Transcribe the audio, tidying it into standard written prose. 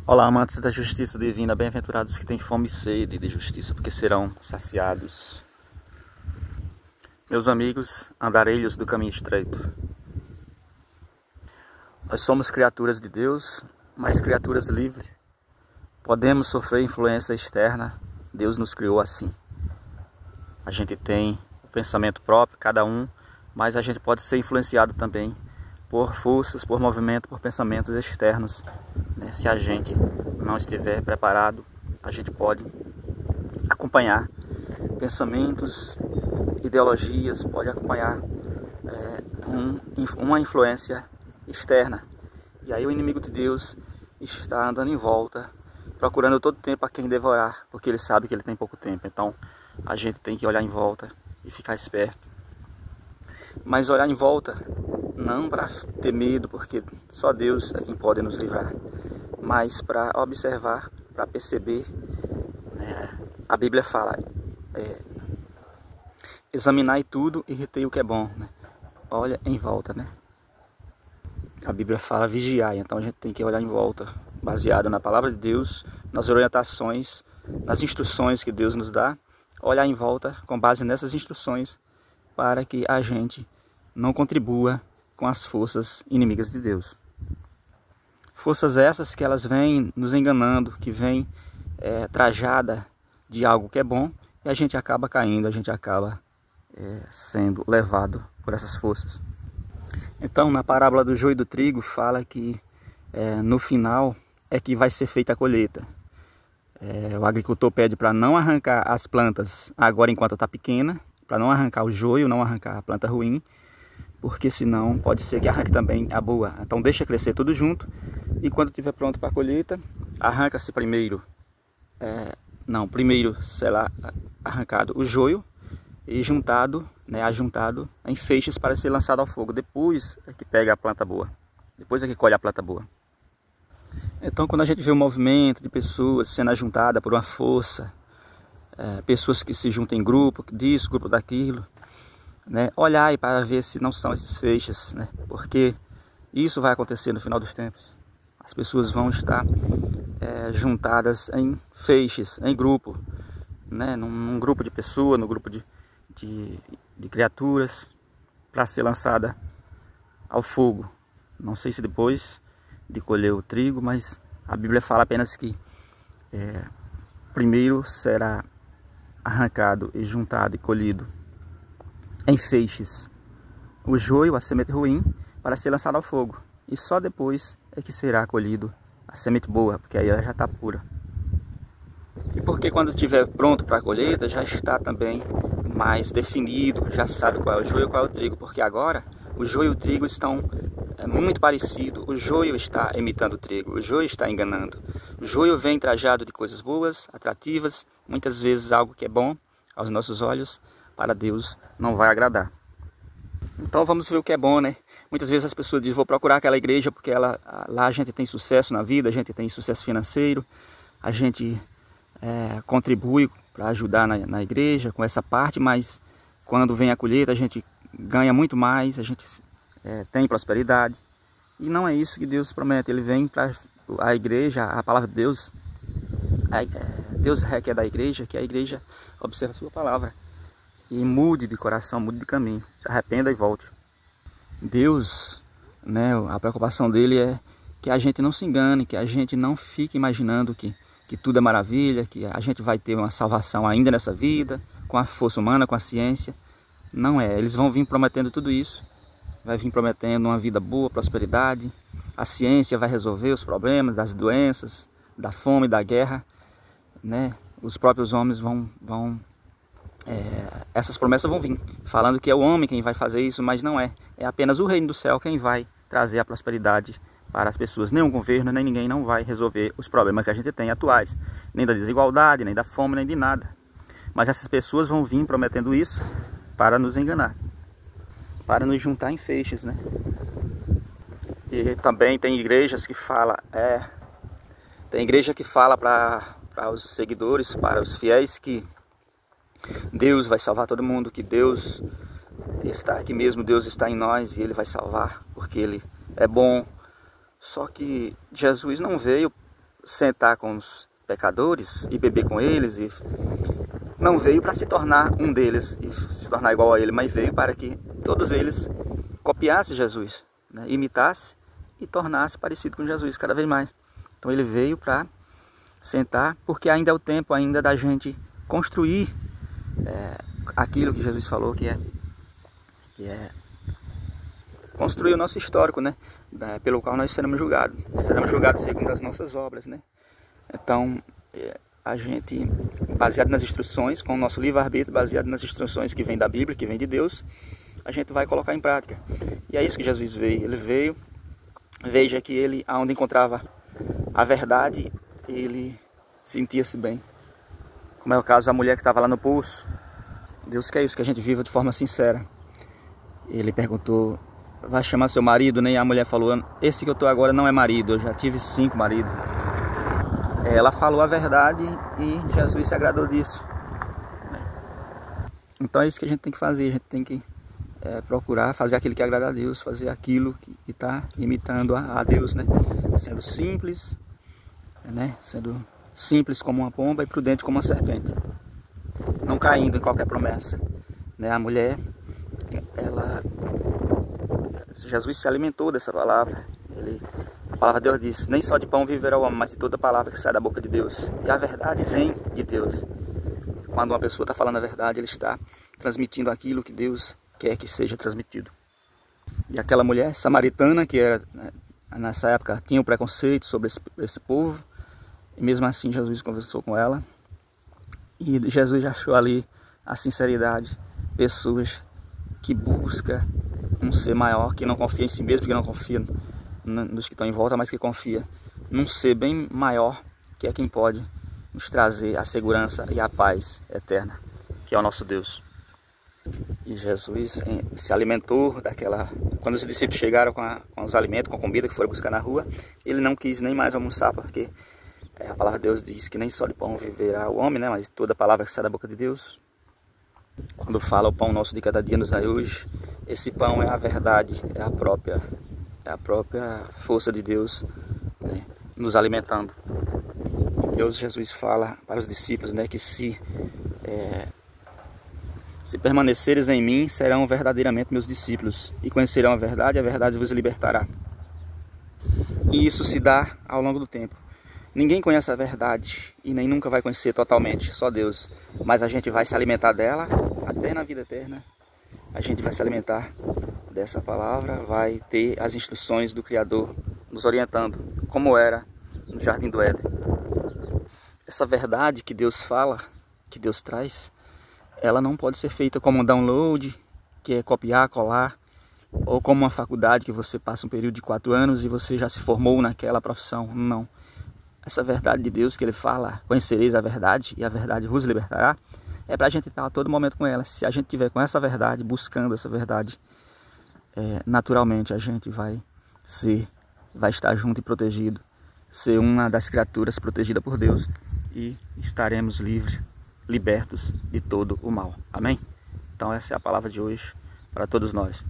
Olá, amantes da justiça divina, bem-aventurados que têm fome e sede de justiça, porque serão saciados. Meus amigos, andarilhos do caminho estreito. Nós somos criaturas de Deus, mas criaturas livres. Podemos sofrer influência externa, Deus nos criou assim. A gente tem o pensamento próprio, cada um, mas a gente pode ser influenciado também por forças, por movimento, por pensamentos externos. Se a gente não estiver preparado, a gente pode acompanhar pensamentos, ideologias, pode acompanhar uma influência externa. E aí o inimigo de Deus está andando em volta, procurando todo tempo a quem devorar, porque ele sabe que ele tem pouco tempo. Então a gente tem que olhar em volta e ficar esperto. Mas olhar em volta não para ter medo, porque só Deus é quem pode nos livrar, mas para observar, para perceber. A Bíblia fala, examinai tudo e retei o que é bom. Olha em volta, A Bíblia fala vigiai, então a gente tem que olhar em volta, baseado na palavra de Deus, nas orientações, nas instruções que Deus nos dá, olhar em volta com base nessas instruções, para que a gente não contribua com as forças inimigas de Deus. Forças essas que elas vêm nos enganando, que vêm trajada de algo que é bom, e a gente acaba caindo, a gente acaba sendo levado por essas forças. Então, na parábola do joio e do trigo, fala que no final é que vai ser feita a colheita. O agricultor pede para não arrancar as plantas agora enquanto está pequena, para não arrancar o joio, não arrancar a planta ruim, porque senão pode ser que arranque também a boa. Então deixa crescer tudo junto, e quando estiver pronto para a colheita, arranca-se primeiro, primeiro será arrancado o joio e ajuntado em feixes para ser lançado ao fogo. Depois é que pega a planta boa, depois é que colhe a planta boa. Então quando a gente vê um movimento de pessoas sendo ajuntada por uma força, pessoas que se juntam em grupo, disso, grupo daquilo, olhar para ver se não são esses feixes, porque isso vai acontecer no final dos tempos. As pessoas vão estar juntadas em feixes, em grupo, num grupo de pessoas, num grupo de criaturas, para ser lançada ao fogo. Não sei se depois de colher o trigo, mas a Bíblia fala apenas que primeiro será arrancado e juntado e colhido em feixes o joio, a semente ruim, para ser lançado ao fogo. E só depois é que será colhido a semente boa, porque aí ela já está pura. E porque quando estiver pronto para a colheita, já está também mais definido, já sabe qual é o joio e qual é o trigo, porque agora o joio e o trigo estão muito parecidos. O joio está imitando o trigo, o joio está enganando. O joio vem trajado de coisas boas, atrativas, muitas vezes algo que é bom aos nossos olhos, para Deus não vai agradar. Então vamos ver o que é bom, Muitas vezes as pessoas dizem, vou procurar aquela igreja porque lá a gente tem sucesso na vida, a gente tem sucesso financeiro, a gente contribui para ajudar na igreja com essa parte, mas quando vem a colheita a gente ganha muito mais, a gente tem prosperidade. E não é isso que Deus promete. Ele vem para a igreja, a palavra de Deus, Deus requer da igreja que a igreja observe a sua palavra e mude de coração, mude de caminho, se arrependa e volte. Deus, a preocupação dele é que a gente não se engane, que a gente não fique imaginando que tudo é maravilha, que a gente vai ter uma salvação ainda nessa vida, com a força humana, com a ciência. Não é, eles vão vir prometendo tudo isso, vai vir prometendo uma vida boa, prosperidade, a ciência vai resolver os problemas das doenças, da fome, da guerra, Os próprios homens essas promessas vão vir, falando que é o homem quem vai fazer isso, mas não é. É apenas o reino do céu quem vai trazer a prosperidade para as pessoas. Nem o governo, nem ninguém não vai resolver os problemas que a gente tem atuais. Nem da desigualdade, nem da fome, nem de nada. Mas essas pessoas vão vir prometendo isso para nos enganar, para nos juntar em feixes, E também tem igrejas que falam, tem igreja que fala para os seguidores, para os fiéis, que Deus vai salvar todo mundo, que Deus está aqui mesmo, Deus está em nós e Ele vai salvar, porque Ele é bom. Só que Jesus não veio sentar com os pecadores e beber com eles, e não veio para se tornar um deles e se tornar igual a ele, mas veio para que todos eles copiassem Jesus, né? Imitassem e tornassem parecido com Jesus cada vez mais. Então ele veio para sentar, porque ainda é o tempo ainda da gente construir aquilo que Jesus falou, que é construir o nosso histórico, né? Pelo qual nós seremos julgados. Seremos julgados segundo as nossas obras, né? Então, a gente, baseado nas instruções, com o nosso livre-arbítrio, baseado nas instruções que vem da Bíblia, que vem de Deus, a gente vai colocar em prática. E é isso que Jesus veio. Ele veio, veja que ele, onde encontrava a verdade, ele sentia-se bem. Como é o caso da mulher que estava lá no poço. Deus quer isso, que a gente viva de forma sincera. Ele perguntou: vai chamar seu marido, né? E a mulher falou: esse que eu estou agora não é marido, eu já tive 5 maridos. Ela falou a verdade e Jesus se agradou disso. Então é isso que a gente tem que fazer. A gente tem que procurar fazer aquilo que agrada a Deus, fazer aquilo que está imitando a Deus, né? Sendo simples, né? Sendo simples como uma pomba e prudente como uma serpente. Não caindo em qualquer promessa, né? A mulher, Jesus se alimentou dessa palavra. A palavra de Deus diz: nem só de pão viverá o homem, mas de toda palavra que sai da boca de Deus. E a verdade vem de Deus. Quando uma pessoa está falando a verdade, ele está transmitindo aquilo que Deus quer que seja transmitido. E aquela mulher samaritana, que era, nessa época tinha um preconceito sobre esse povo, e mesmo assim Jesus conversou com ela, e Jesus achou ali a sinceridade, pessoas que buscam um ser maior, que não confia em si mesmo, que não confia nos que estão em volta, mas que confia num ser bem maior, que é quem pode nos trazer a segurança e a paz eterna, que é o nosso Deus. E Jesus se alimentou daquela... Quando os discípulos chegaram com os alimentos, com a comida que foram buscar na rua, ele não quis nem mais almoçar, porque a palavra de Deus diz que nem só de pão viverá o homem, né? Mas toda palavra que sai da boca de Deus. Quando fala o pão nosso de cada dia nos dai hoje, esse pão é a verdade, é a própria força de Deus, né? Nos alimentando. Deus, Jesus fala para os discípulos, né? Que se permaneceres em mim, serão verdadeiramente meus discípulos, e conhecerão a verdade vos libertará. E isso se dá ao longo do tempo. Ninguém conhece a verdade e nem nunca vai conhecer totalmente, só Deus. Mas a gente vai se alimentar dela até na vida eterna. A gente vai se alimentar dessa palavra, vai ter as instruções do Criador nos orientando, como era no Jardim do Éden. Essa verdade que Deus fala, que Deus traz, ela não pode ser feita como um download, que é copiar, colar, ou como uma faculdade que você passa um período de 4 anos e você já se formou naquela profissão. Não. Essa verdade de Deus que ele fala, conhecereis a verdade e a verdade vos libertará, é para a gente estar a todo momento com ela. Se a gente estiver com essa verdade, buscando essa verdade, naturalmente a gente vai estar junto e protegido, ser uma das criaturas protegida por Deus, e estaremos livres, libertos de todo o mal. Amém? Então essa é a palavra de hoje para todos nós.